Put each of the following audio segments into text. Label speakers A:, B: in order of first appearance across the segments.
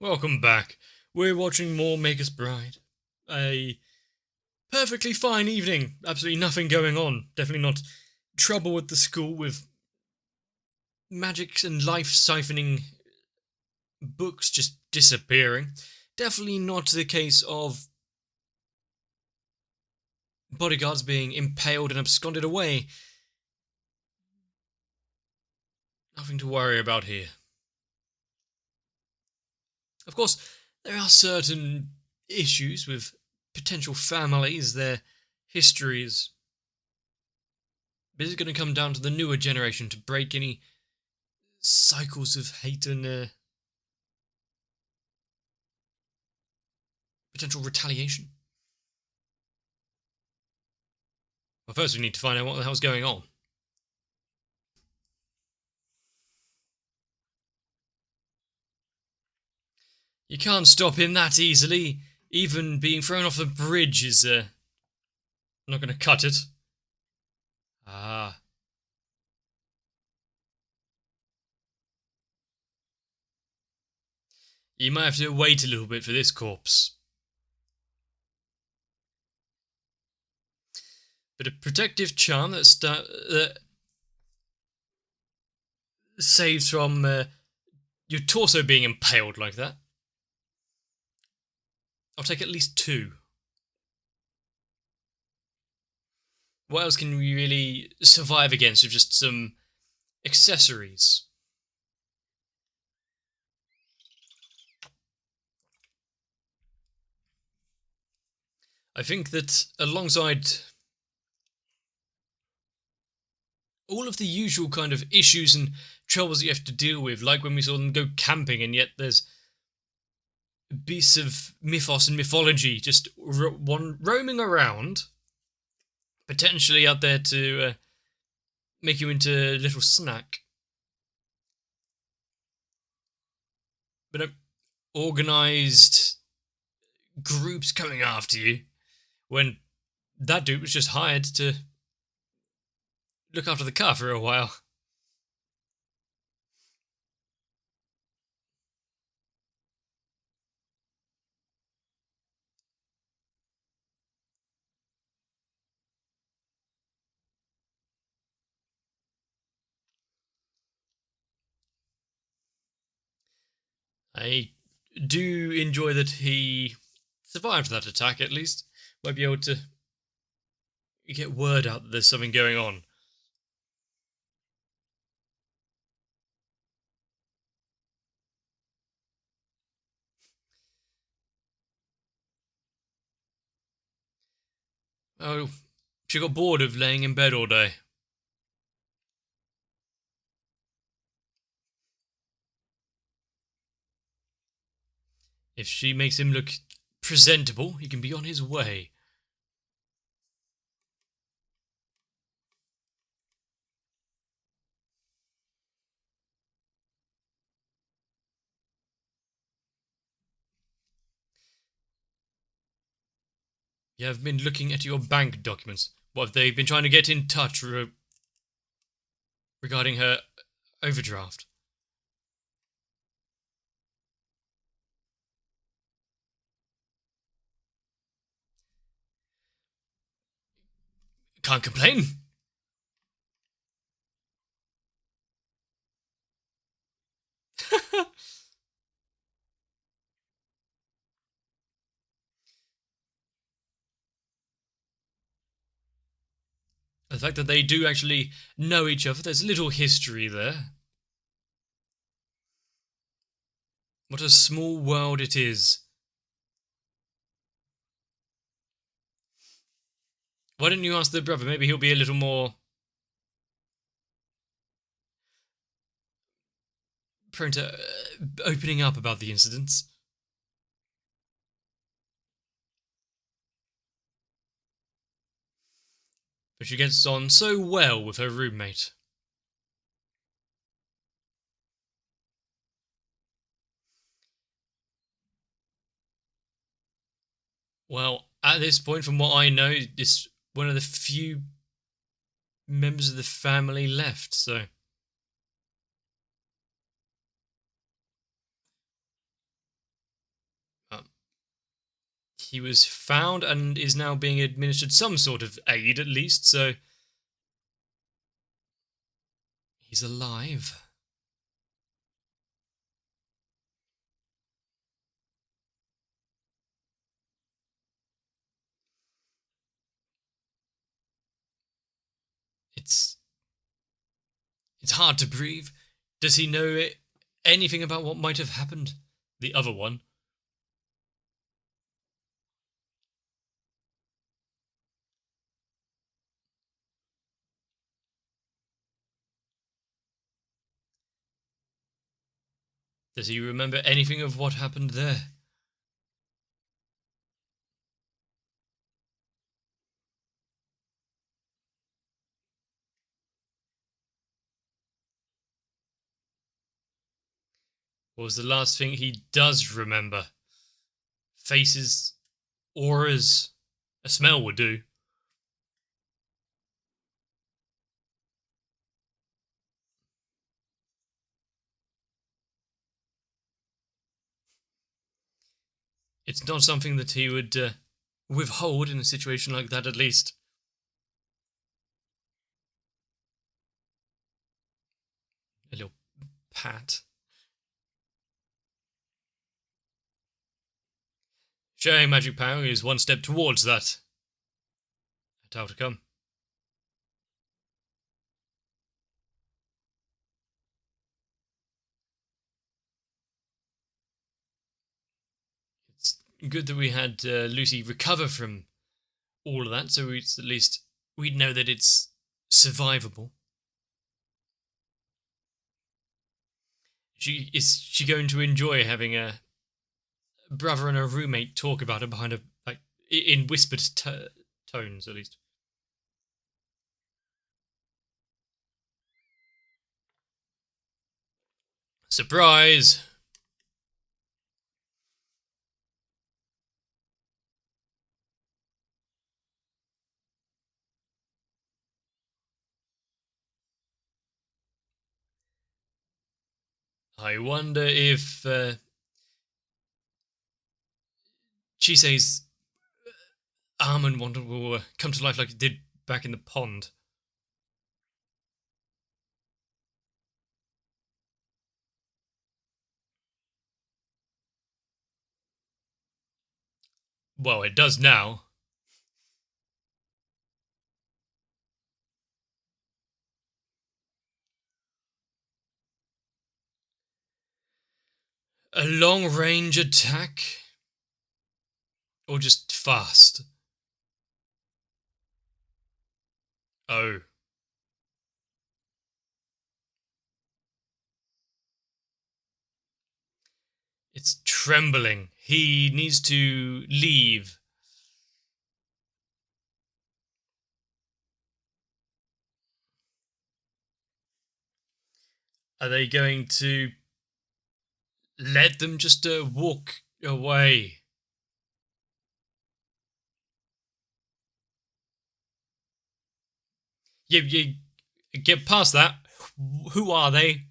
A: Welcome back. We're watching more Magus Bride. A perfectly fine evening. Absolutely nothing going on. Definitely not trouble at the school with magics and life siphoning books just disappearing. Definitely not the case of bodyguards being impaled and absconded away. Nothing to worry about here. Of course, there are certain issues with potential families, their histories. This is going to come down to the newer generation to break any cycles of hate and potential retaliation. Well, first we need to find out what the hell's going on. You can't stop him that easily. Even being thrown off a bridge is not going to cut it. Ah. You might have to wait a little bit for this corpse. But a protective charm that saves from your torso being impaled like that. I'll take at least 2. What else can we really survive against with just some accessories? I think that alongside all of the usual kind of issues and troubles that you have to deal with, like when we saw them go camping and yet there's beasts of mythos and mythology just roaming around, potentially out there to make you into a little snack. But organised groups coming after you when that dude was just hired to look after the car for a while. I do enjoy that he survived that attack, at least. Might be able to get word out that there's something going on. Oh, she got bored of laying in bed all day. If she makes him look presentable, he can be on his way. You have been looking at your bank documents. What have they been trying to get in touch regarding her overdraft? Can't complain. The fact that they do actually know each other, there's a little history there. What a small world it is. Why don't you ask the brother? Maybe he'll be a little more prone to opening up about the incidents. But she gets on so well with her roommate. Well, at this point, from what I know, it's one of the few members of the family left, so. he was found and is now being administered some sort of aid, at least, so he's alive. It's hard to breathe. Does he know anything about what might have happened? The other one. Does he remember anything of what happened there? What was the last thing he does remember? Faces, auras, a smell would do. It's not something that he would withhold in a situation like that, at least. A little pat. Sharing magic power is one step towards that. How to come. It's good that we had Lucy recover from all of that, so it's at least we'd know that it's survivable. Is she going to enjoy having a brother and a roommate talk about her behind in whispered tones, at least? Surprise! I wonder if Chisei's almond wonder will come to life like it did back in the pond. Well, it does now. A long-range attack? Or just fast? Oh. It's trembling. He needs to leave. Are they going to let them just walk away? You get past that. Who are they?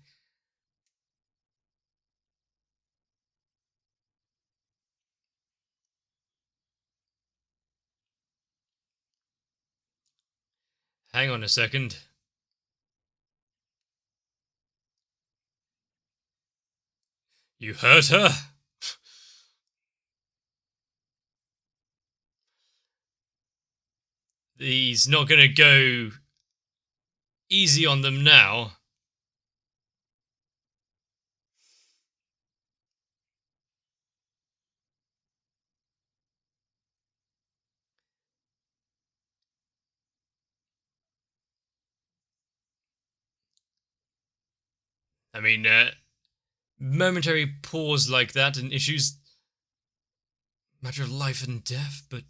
A: Hang on a second. You hurt her? He's not going to go easy on them now. I mean, momentary pause like that and issues matter of life and death, but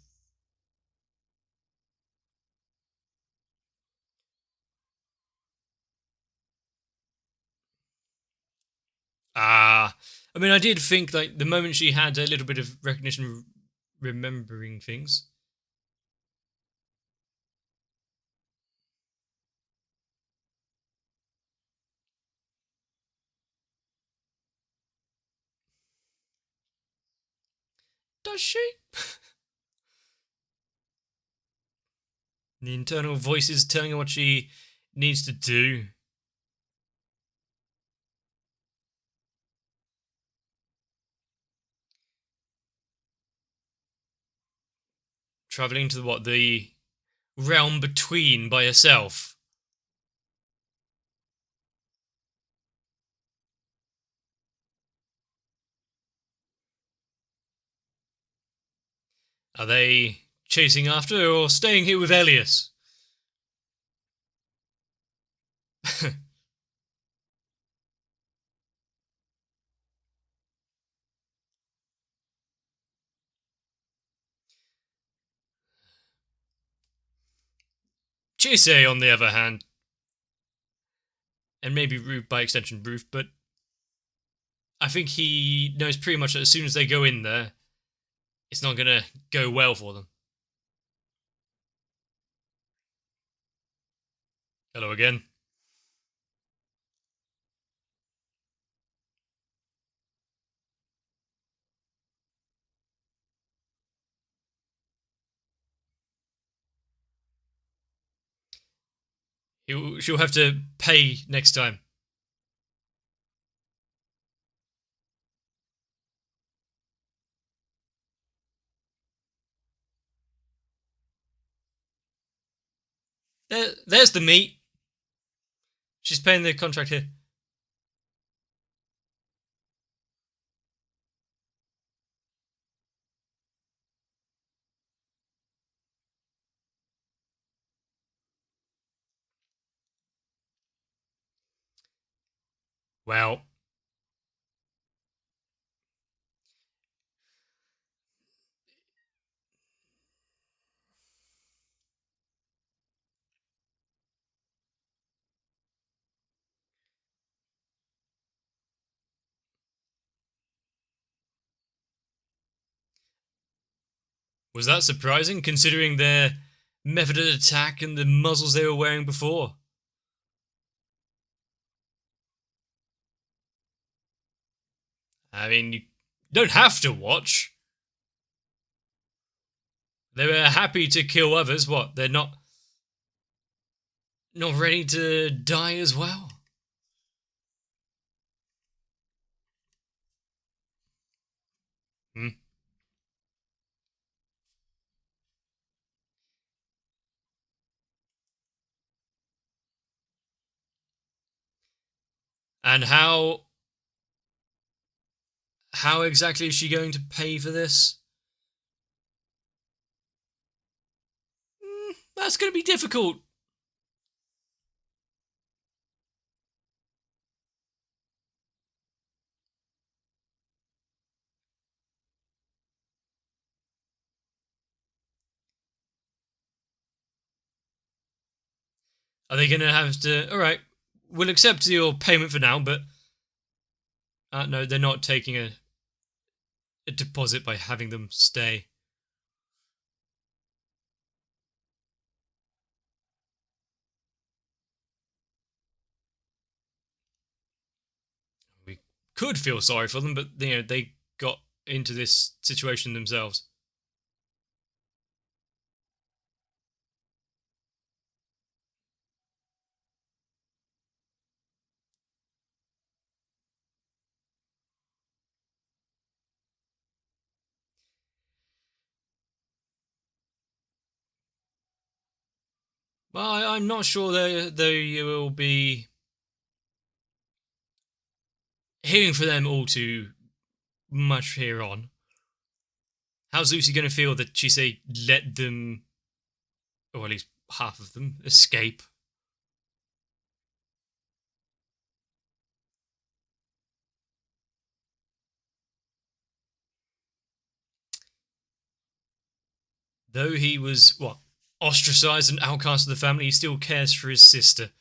A: I mean, I did think like the moment she had a little bit of recognition, remembering things. Does she? The internal voices telling her what she needs to do. Travelling to the realm between by herself. Are they chasing after her or staying here with Elias? Chise, on the other hand, and maybe Ruth by extension, Ruth, but I think he knows pretty much that as soon as they go in there, it's not going to go well for them. Hello again. She'll have to pay next time. There's the meat. She's paying the contract here. Well, was that surprising considering their method of attack and the muzzles they were wearing before? I mean, you don't have to watch. They were happy to kill others. What? They're not ready to die as well? Hmm. And how exactly is she going to pay for this? That's going to be difficult. Are they going to have to? All right, we'll accept your payment for now, but no, they're not taking a deposit by having them stay. We could feel sorry for them, but they got into this situation themselves. Well, I'm not sure they will be hearing for them all too much here on. How's Lucy going to feel that she say let them, or at least half of them, escape? Though he was ostracized and outcast of the family, he still cares for his sister.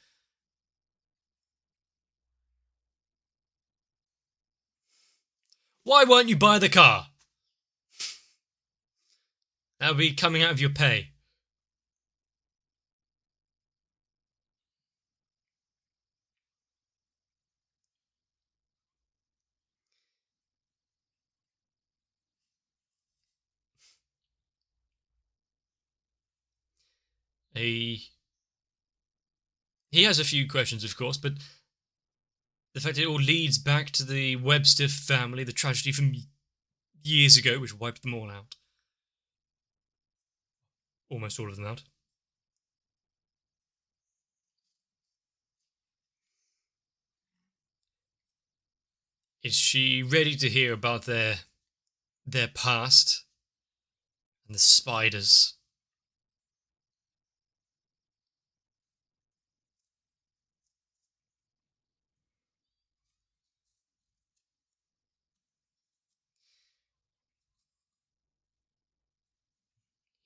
A: Why won't you buy the car? That'll be coming out of your pay. He has a few questions, of course, but the fact that it all leads back to the Webster family, the tragedy from years ago, which wiped them all out. Almost all of them out. Is she ready to hear about their past and the spiders?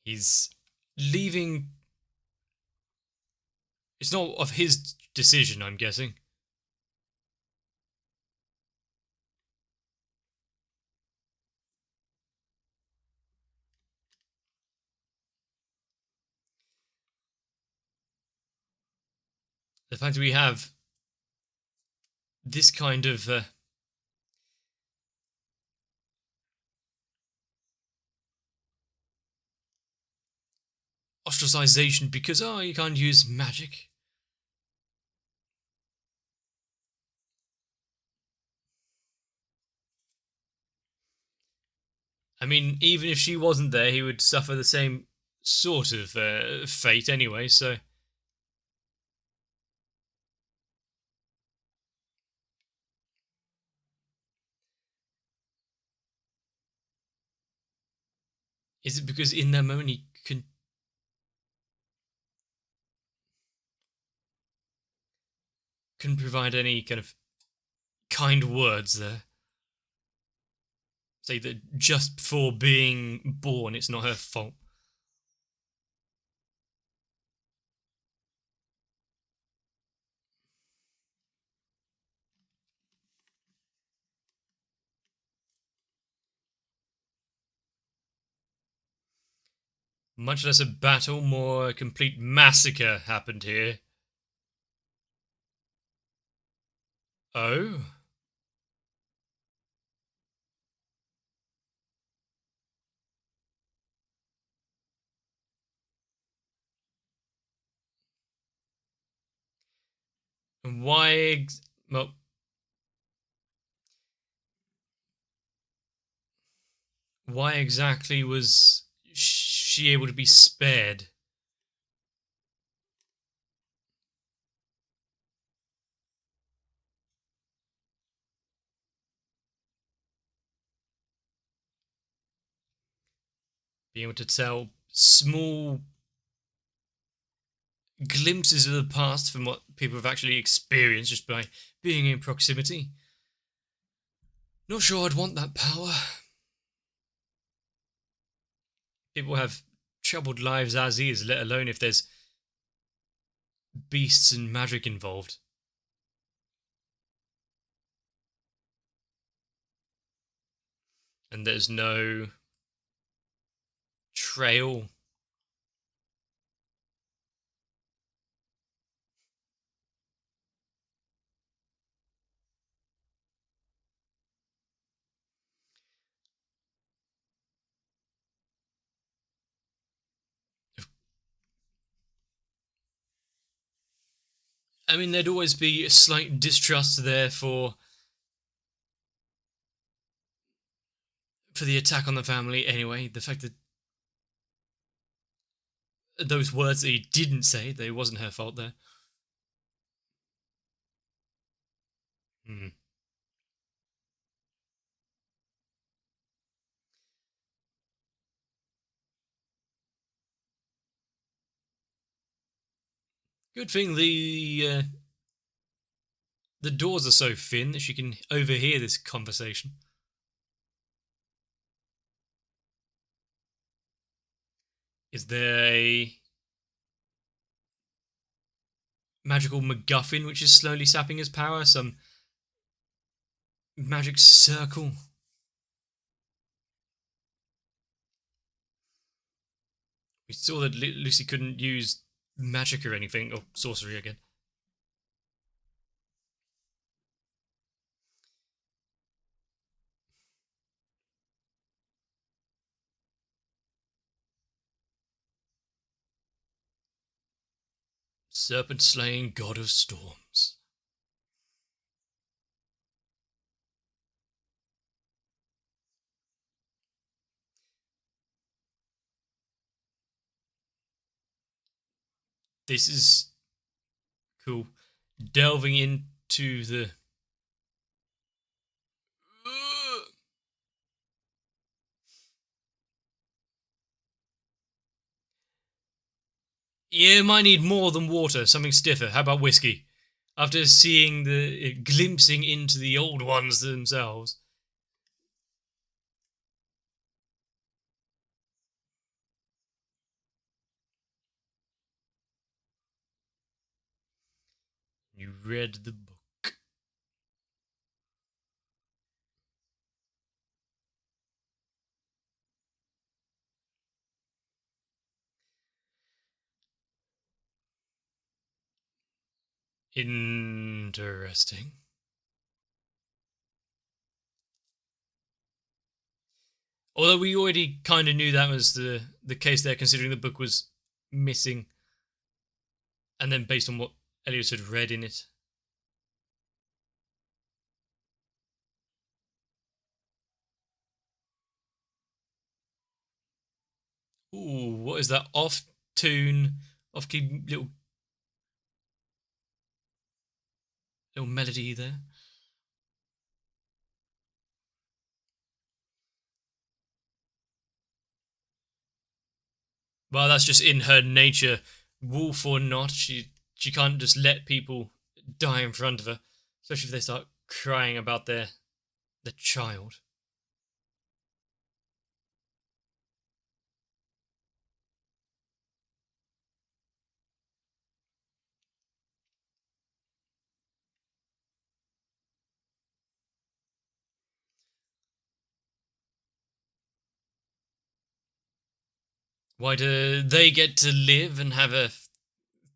A: He's leaving. It's not of his decision, I'm guessing. The fact that we have this kind of ostracization because, oh, you can't use magic. I mean, even if she wasn't there, he would suffer the same sort of fate anyway, so. Is it because in that moment he couldn't provide any kind of kind words there? Say that just for being born, it's not her fault. Much less a battle, more a complete massacre happened here. Oh? And why? Well, why exactly was she able to be spared? Being able to tell small glimpses of the past from what people have actually experienced just by being in proximity. Not sure I'd want that power. People have troubled lives as is, let alone if there's beasts and magic involved. And there's no trail. I mean, there'd always be a slight distrust there for the attack on the family anyway. The fact that those words that he didn't say, they wasn't her fault there. Hmm. Good thing the doors are so thin that she can overhear this conversation. Is there a magical MacGuffin which is slowly sapping his power? Some magic circle? We saw that Lucy couldn't use magic or anything, or sorcery again. Serpent-slaying god of storms. This is cool. Delving into the... Yeah, might need more than water, something stiffer. How about whiskey? After seeing the glimpsing into the old ones themselves. You read the book. Interesting. Although we already kind of knew that was the case there, considering the book was missing, and then based on what Elias had read in it. Ooh, what is that off-tune, off-key little melody there? Well, that's just in her nature. Wolf or not, she can't just let people die in front of her, especially if they start crying about their child. Why do they get to live and have a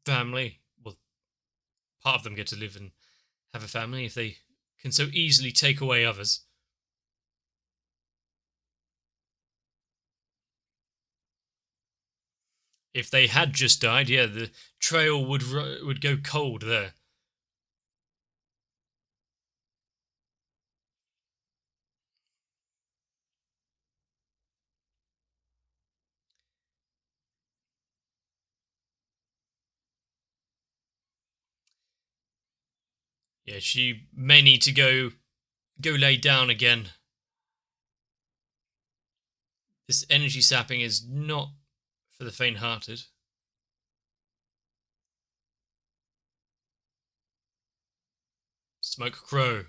A: family? Well, part of them get to live and have a family if they can so easily take away others. If they had just died, yeah, the trail would go cold there. Yeah, she may need to go lay down again. This energy sapping is not for the faint-hearted. Smoke crow.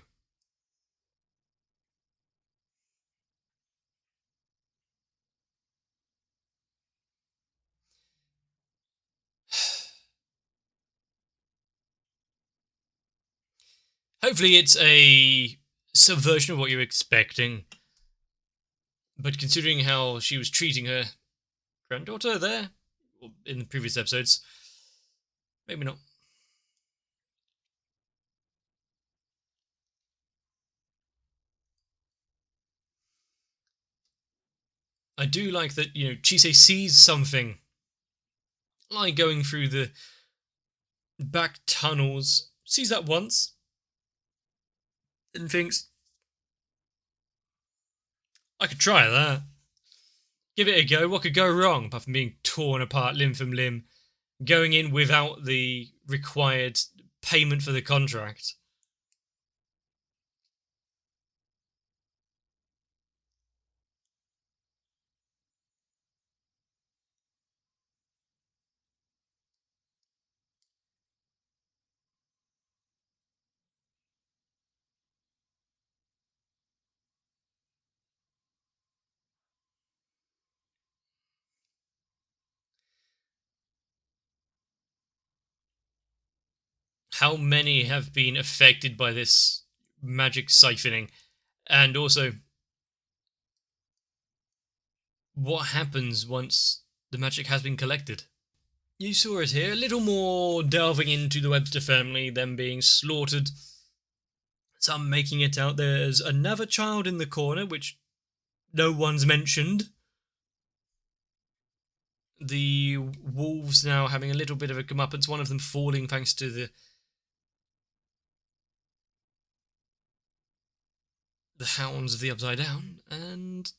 A: Hopefully it's a subversion of what you're expecting. But considering how she was treating her granddaughter there, in the previous episodes, maybe not. I do like that, Chise sees something, like going through the back tunnels, sees that once, and thinks, I could try that. Give it a go. What could go wrong apart from being torn apart limb from limb, going in without the required payment for the contract? How many have been affected by this magic siphoning? And also, what happens once the magic has been collected? You saw it here, a little more delving into the Webster family, them being slaughtered. Some making it out there's another child in the corner, which no one's mentioned. the wolves now having a little bit of a comeuppance, one of them falling thanks to the hounds of the Upside Down, and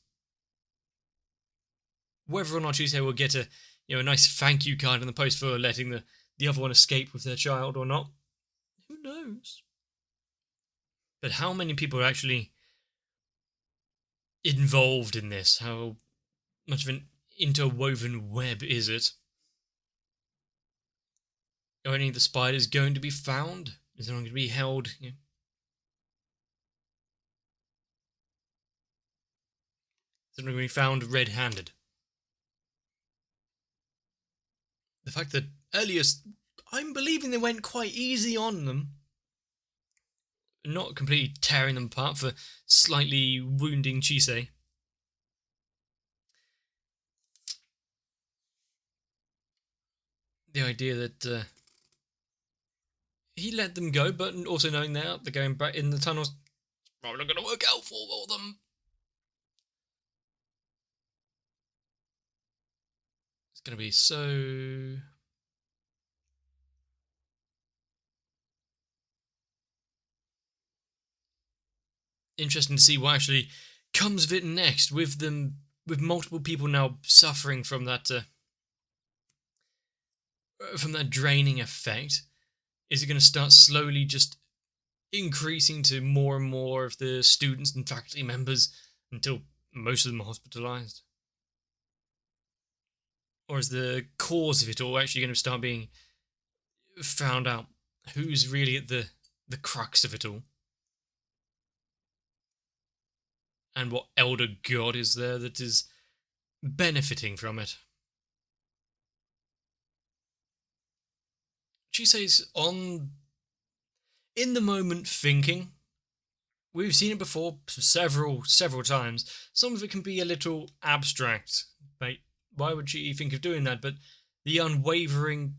A: whether or not Chise will get a nice thank you card in the post for letting the other one escape with their child or not, who knows? But how many people are actually involved in this? How much of an interwoven web is it? Are any of the spiders going to be found? Is anyone going to be held? Is anyone going to be found red-handed? The fact that earlier, I'm believing they went quite easy on them. Not completely tearing them apart for slightly wounding Chise. The idea that he let them go, but also knowing they're going back in the tunnels, it's probably not going to work out for them. It's going to be so... interesting to see what actually comes of it next, with multiple people now suffering from that draining effect. Is it going to start slowly just increasing to more and more of the students and faculty members until most of them are hospitalized? Or is the cause of it all actually going to start being found out? Who's really at the crux of it all? And what elder god is there that is benefiting from it? Chise's in the moment thinking. We've seen it before several times. Some of it can be a little abstract. Like, why would she think of doing that? But the unwavering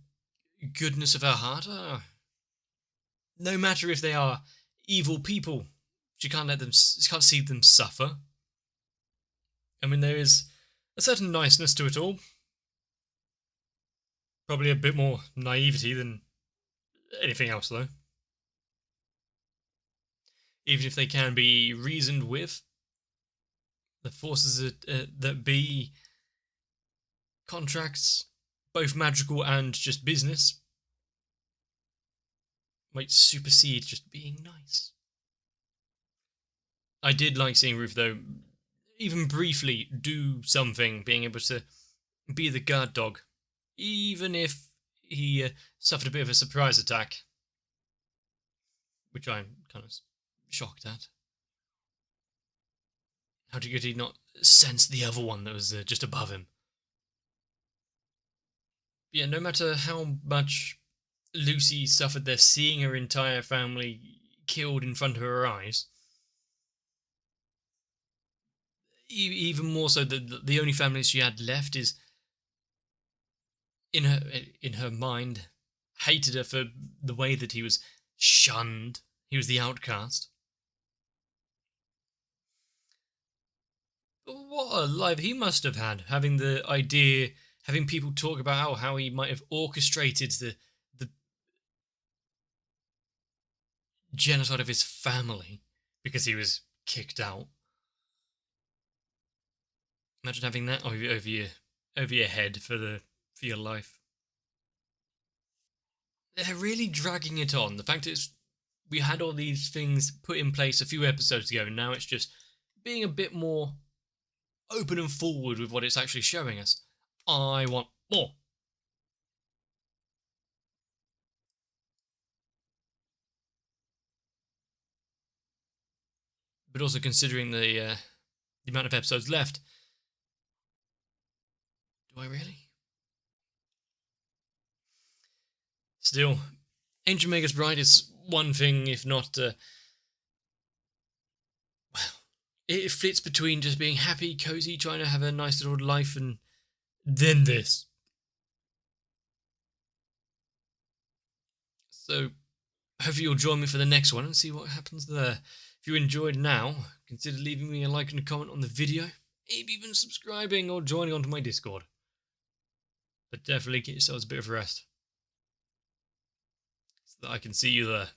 A: goodness of her heart, no matter if they are evil people, she can't see them suffer. I mean, there is a certain niceness to it all. Probably a bit more naivety than anything else, though. Even if they can be reasoned with, the forces that be contracts, both magical and just business, might supersede just being nice. I did like seeing Ruth, though, even briefly do something, being able to be the guard dog, even if he suffered a bit of a surprise attack, which I'm kind of shocked at. How could he not sense the other one that was just above him? But yeah, no matter how much Lucy suffered there, seeing her entire family killed in front of her eyes, even more so, the only family she had left is, in her mind, hated her for the way that he was shunned. He was the outcast. But what a life he must have had, having the idea, having people talk about how he might have orchestrated the genocide of his family because he was kicked out. Imagine having that over your head for your life. They're really dragging it on. The fact is, we had all these things put in place a few episodes ago, and now it's just being a bit more open and forward with what it's actually showing us. I want more. But also considering the amount of episodes left, do I really? Still, Ancient Magus Bride is one thing, if not, it flits between just being happy, cozy, trying to have a nice little life, and then this. So, hopefully you'll join me for the next one and see what happens there. If you enjoyed now, consider leaving me a like and a comment on the video, maybe even subscribing or joining onto my Discord. but definitely get yourselves a bit of rest so that I can see you there.